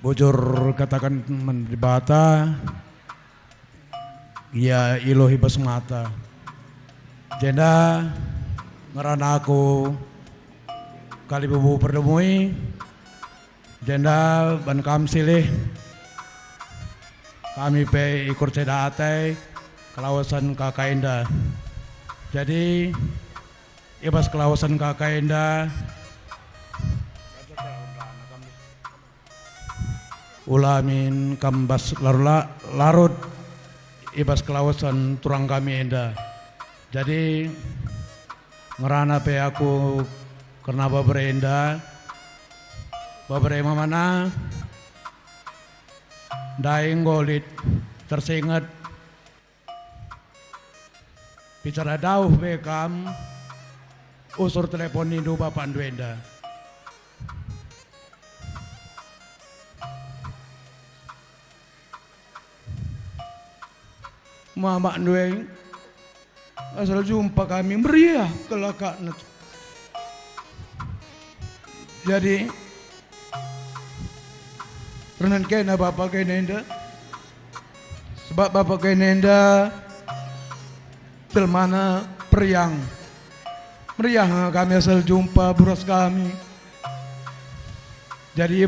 Bujur katakan mendibata, ya ilohi basmata. Jenda ngerana aku kali bubu perdemui, jenda ban kam silih kami pe ikut cedate kelawasan kakak indah. Jadi ibas kelawasan kakak indah ulamin kambas larut ibas kelawasan turang kami indah. Jadi ngerana pe aku karena babere indah babere mana daing golit tersingat bicara dauh bekam usur telepon indu bapak Duenda. Mama Dueng asal jumpa kami meriah kelakak. Jadi renan kena bapak kenenda sebab bapak kenenda telmana periang meriah kami asal jumpa buras kami. Jadi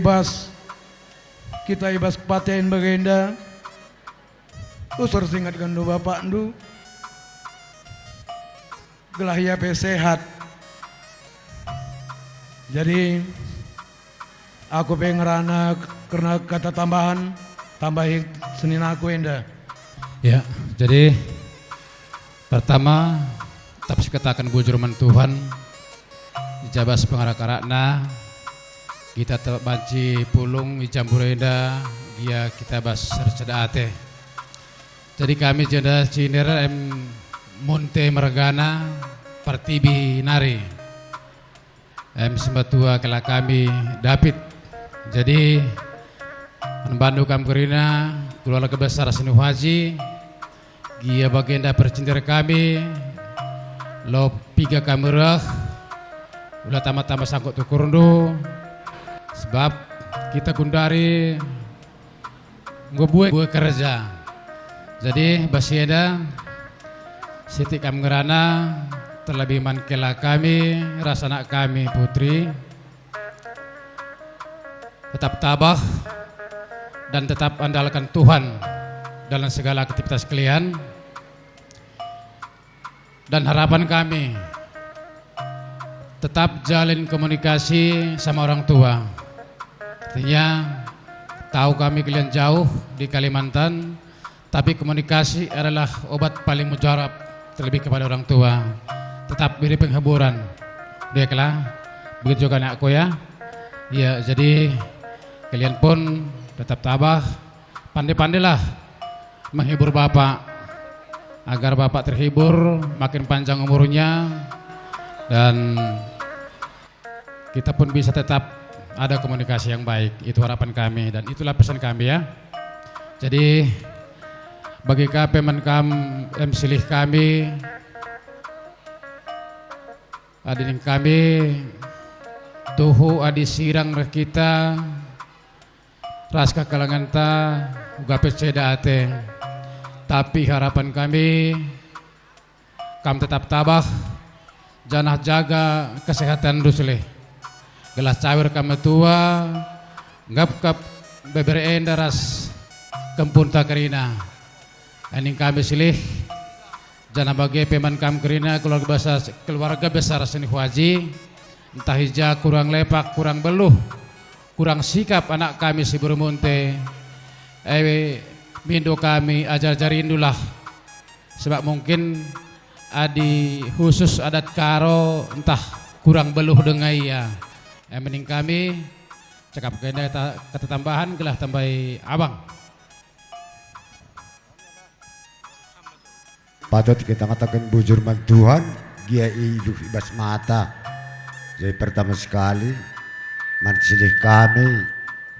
kita ibas kepaten bagenda usur singat gandu bapak ndu gelah ya sehat. Jadi aku pengerana karena kata tambahin senin aku indah. Ya, jadi pertama tetap sekatakan bujur man Tuhan dijabas pengarak-arakna kita tetap banci pulung ijamburenda dia kita bas sercedate. Jadi kami jeda ciner Monte Mergana Partibi Nari sembatua kala kami David. Jadi membantu kami kerina keluarga besar Senu Haji gia bagenda percintir kami lo piga kamera ulah tama-tama sangkut tukurundu sebab kita kundari ngobuat kerja. Jadi basieda Siti kam ngerana terlebih mankela kami rasana kami putri tetap tabah dan tetap andalkan Tuhan dalam segala aktivitas kalian dan harapan kami tetap jalin komunikasi sama orang tua. Artinya tahu kami kalian jauh di Kalimantan, tapi komunikasi adalah obat paling mujarab terlebih kepada orang tua. Tetap beri penghiburan. Baiklah, begitu juga anakku ya. Ya, jadi kalian pun tetap tabah, pandai-pandailah menghibur Bapak agar Bapak terhibur, makin panjang umurnya dan kita pun bisa tetap ada komunikasi yang baik. Itu harapan kami dan itulah pesan kami ya. Jadi bagi Pemenkam silih kami adinin kami tuhu adi sirang kita raska kalangan ta uga peceda ate. Tapi harapan kami kam tetap tabah janah jaga kesehatan dusle gelas cawer kami tua ngap bebere endaras kempun takarina aning kami silih jana bagi Pemenkam kerina keluarga besar Seni Haji entah hija kurang lepak kurang beluh kurang sikap anak kami si Burmunte mindo kami ajar-jarindulah sebab mungkin adi khusus adat karo entah kurang beluh dengan ia mending kami cakap kena kata tambahan gelah tambahi abang. Patut kita katakan bujur man Tuhan dia hidup ibas mata. Jadi pertama sekali mansilih kami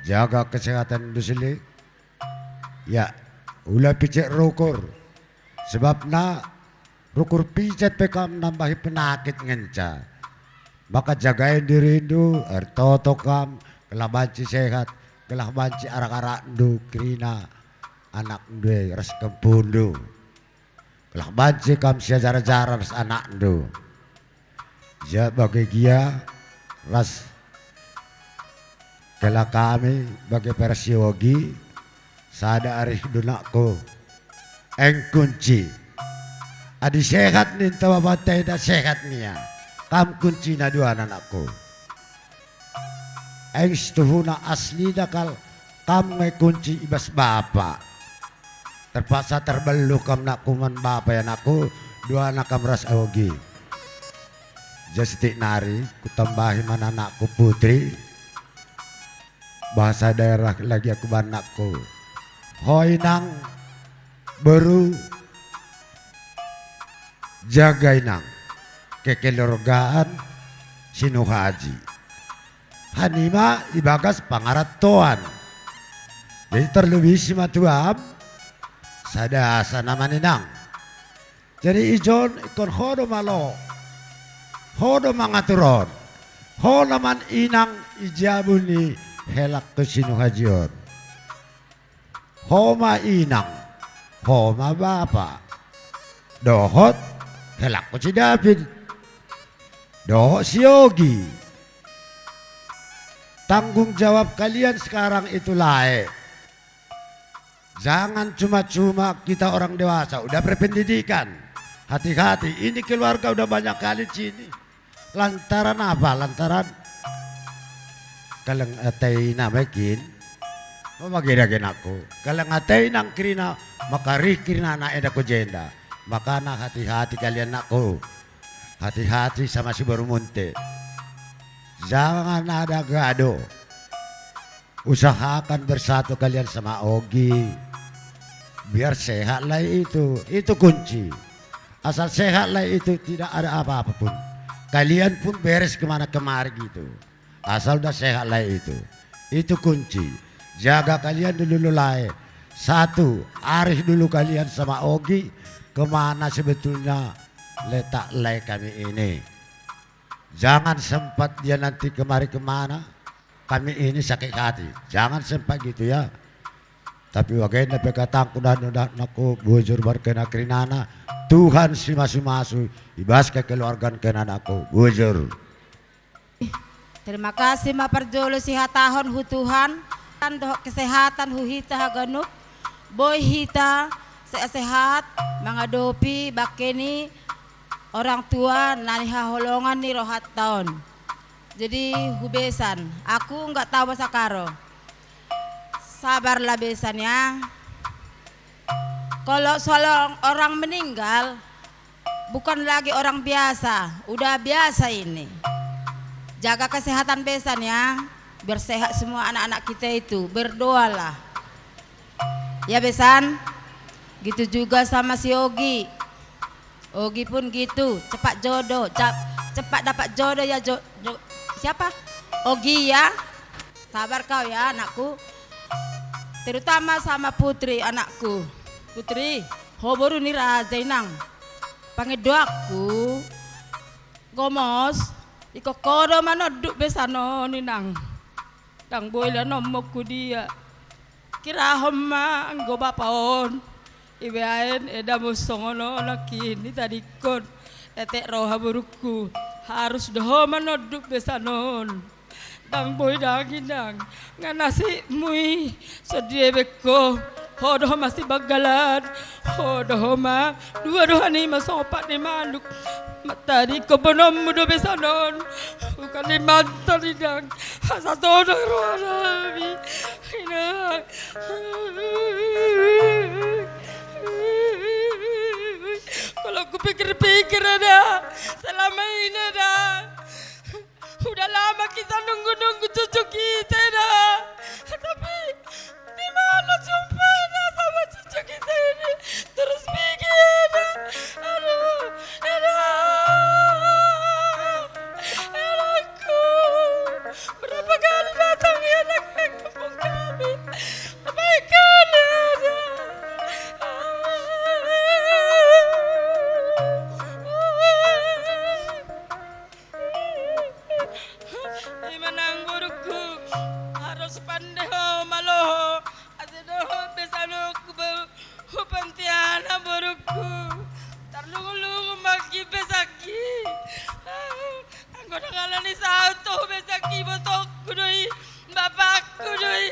jaga kesehatan dusili ya ulah picek rukur sebab na rukur picet pekam nambahi penyakit ngenca maka jagain diri itu ertoto kam kelabanci sehat gelah banci arak-arak ndu krina anak ndu ras kempundu. Gelah banci kam sia jara-jara ras anak ndu. Ja bagi gia ras gelah kami bagi persiogi sada arih dunakku eng kunci. Adi sehat nih tawa batai dah sehat nia. Kam kunci na dua anakku. Eng stuhuna asli dakal kam may kunci ibas bapa. Terpaksa terbelu kam nak kuman bapa ya anakku. Dua anak kam ras awogi. Jastik nari kutambahi mana anakku putri. Bahasa daerah lagi aku banakku. Hoi nang baru jagai nang kekeluargaan sinuhaji hanima ibagas pangarat toan jadi terlebih si matuam sada asa nama ninang jadi ijon ikon hodo malo hodo mangaturon hodo man inang ijabuni helak ke sinuhajion homa inang homa bapa dohot helak ko si David dohot si Yogi tanggung jawab kalian sekarang itu lae jangan cuma-cuma kita orang dewasa udah berpendidikan hati-hati ini keluarga udah banyak kali sini lantaran apa lantaran kalang atay na makin magiragen ako kalang atay nang kirina makarih kirina na eda ko jenda. Maka hati-hati kalian nakku. Hati-hati sama si baru munte. Jangan ada gado. Usahakan bersatu kalian sama Ogi. Biar sehat lah itu. Itu kunci. Asal sehat lah itu tidak ada apa-apa pun. Kalian pun beres kemana-kemari gitu. Asal udah sehat lah itu. Itu kunci. Jaga kalian dulu lah. Satu, arif dulu kalian sama Ogi. Kemana sebetulnya letak lay kami ini. Jangan sempat dia nanti kemari kemana. Kami ini sakit hati. Jangan sempat gitu ya. Tapi wagain pekatangku dan naku bujur berkena kerinana. Tuhan si masu-masu. Ibas kekeluargaan kenanaku. Bujur. Terima kasih maparjolo si hatahon hu Tuhan. Dohok kesehatan hu hita haganuk. Boy hita. Sehat, mga dopi, bakeni, orang tua, nani haholongan ni rohat tahun. Jadi hubesan, aku nggak tahu bahasa karo. Sabarlah besan ya. Kalau soal orang meninggal, bukan lagi orang biasa, udah biasa ini. Jaga kesehatan besan ya, biar sehat semua anak-anak kita itu. Berdoalah, ya besan. Gitu juga sama si Ogi. Ogi pun gitu, cepat jodoh, cepat dapat jodoh ya siapa? Ogi ya. Sabar kau ya anakku. Terutama sama Putri anakku. Putri, hoboru ni Zainang. Pangedoaku. Gomos, iko kodo manoduk besano ninang. Tang boila nomokku dia. Kira homma anggo bapaon. Ibaen eda musongono nakini tadi kon etek roha buruku harus doho manoduk besanon dang boy dang nganasi mui sedih beko hodoh masih bagalan hodoh ma dua doha ni masopat ni manduk tadi ko bonom mudo besanon bukan ni mantan dang asa todo roha ina kalau aku pikir-pikir ada selama ini ada udah lama kita nunggu cucu kita dah tapi di mana jumpanya sama cucu kita ini terus pikir aduh anakku berapa kali datang ya anak ke kampung kami baik kali ada pandeho maloho asedoho besano kubu hupantiana boruku tarlungu maki besaki anggoda ngalani sauto besaki botok kudoi bapak kudoi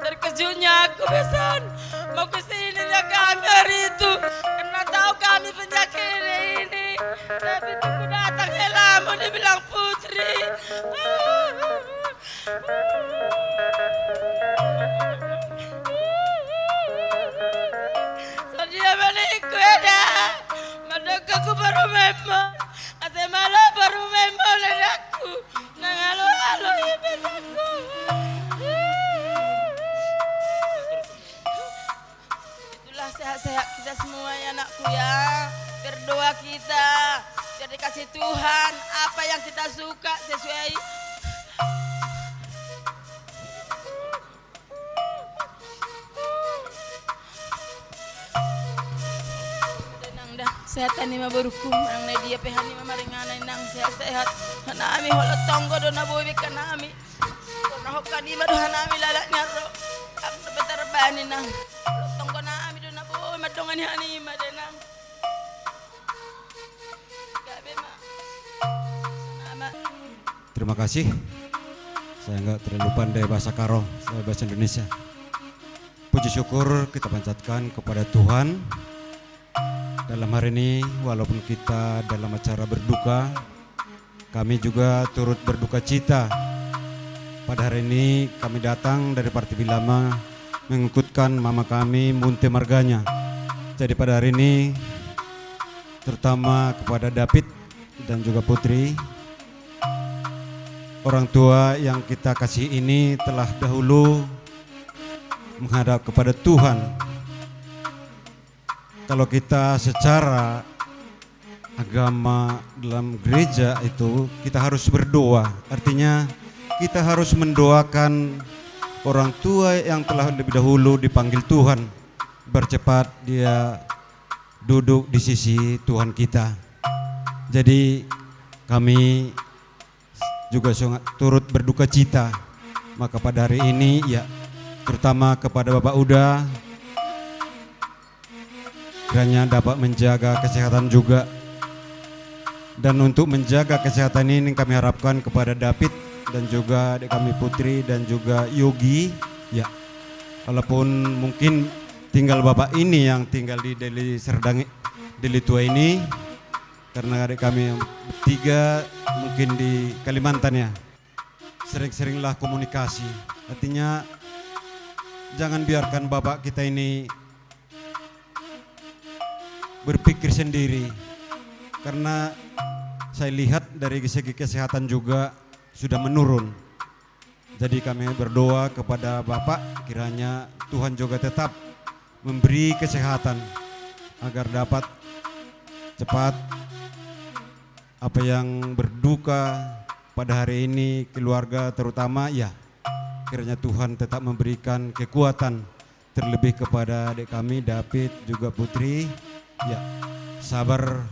terkejutnya aku besan mau kesini jaga kami hari itu karena tahu kami penyakit ini tapi tunggu datang lama dia bilang putri so dia balik kueda madaka ku baru memang ate malah baru memang aku nangalo-halo ibesaku. Sehat-sehat kita semua ya anakku ya. Berdoa kita biar dikasih Tuhan apa yang kita suka sesuai. Tenang dah sehatan ni maburukum nang dia pehani mamaringanan nang sehat-sehat. Hanami holot tonggo do nabuwi kanami. Kono hokani madu hanami lalaknya ro. Ang betar bani nang tonggo nami madongan hani madenang gabe ma sama. Terima kasih. Saya enggak terlalu pandai bahasa Karo, saya bahasa Indonesia. Puji syukur kita panjatkan kepada Tuhan. Dalam hari ini walaupun kita dalam acara berduka, kami juga turut berduka cita. Pada hari ini kami datang dari Parti Bilama mengikutkan mama kami Munte Marganya. Jadi pada hari ini terutama kepada David dan juga Putri, orang tua yang kita kasih ini telah dahulu menghadap kepada Tuhan. Kalau kita secara agama dalam gereja itu kita harus berdoa, artinya kita harus mendoakan orang tua yang telah lebih dahulu dipanggil Tuhan, bercepat dia duduk di sisi Tuhan kita. Jadi kami juga sangat turut berduka cita. Maka pada hari ini ya terutama kepada Bapak Uda, kiranya dapat menjaga kesehatan juga. Dan untuk menjaga kesehatan ini kami harapkan kepada David dan juga adik kami Putri dan juga Yogi ya, walaupun mungkin tinggal bapak ini yang tinggal di Deli Serdang, Deli Tua ini, karena adik kami yang bertiga mungkin di Kalimantan ya, sering-seringlah komunikasi. Artinya jangan biarkan bapak kita ini berpikir sendiri, karena saya lihat dari segi kesehatan juga sudah menurun. Jadi kami berdoa kepada Bapak kiranya Tuhan juga tetap memberi kesehatan agar dapat cepat apa yang berduka pada hari ini keluarga terutama ya, kiranya Tuhan tetap memberikan kekuatan terlebih kepada adik kami David juga Putri ya, sabar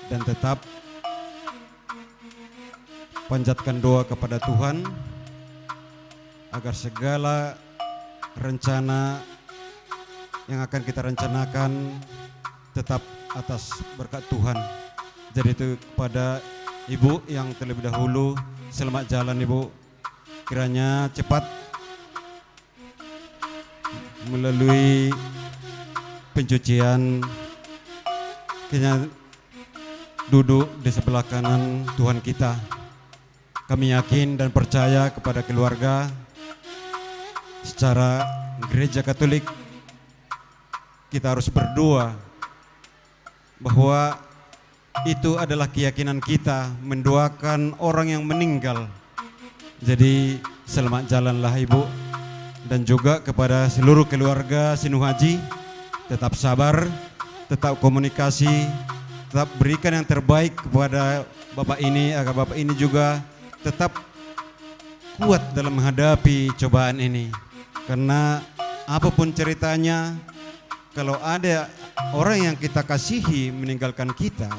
dan tetap panjatkan doa kepada Tuhan agar segala rencana yang akan kita rencanakan tetap atas berkat Tuhan. Jadi itu kepada Ibu yang terlebih dahulu, selamat jalan Ibu. Kiranya cepat melalui pencucian, kiranya duduk di sebelah kanan Tuhan kita. Kami yakin dan percaya kepada keluarga secara gereja Katolik kita harus berdoa bahwa itu adalah keyakinan kita, mendoakan orang yang meninggal. Jadi selamat jalanlah Ibu, dan juga kepada seluruh keluarga Sinu Haji, tetap sabar, tetap komunikasi, tetap berikan yang terbaik kepada Bapak ini agar Bapak ini juga tetap kuat dalam menghadapi cobaan ini. Karena apapun ceritanya, kalau ada orang yang kita kasihi meninggalkan kita,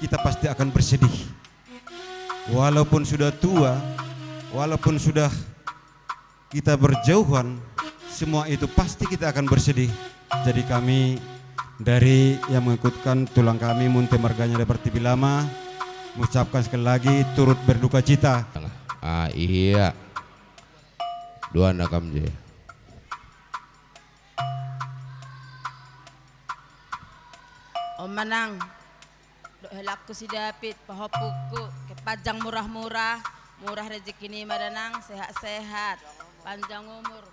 kita pasti akan bersedih. Walaupun sudah tua, walaupun sudah kita berjauhan, semua itu pasti kita akan bersedih. Jadi kami dari yang mengikutkan tulang kami Munte Marganya Departi Bilama mengucapkan sekali lagi turut berduka cita. Iya. Dua anak kamje. Om Manang, dok helakku si David, pahopuku, kepajang murah-murah, murah rezeki ni madanang, sehat-sehat, panjang umur.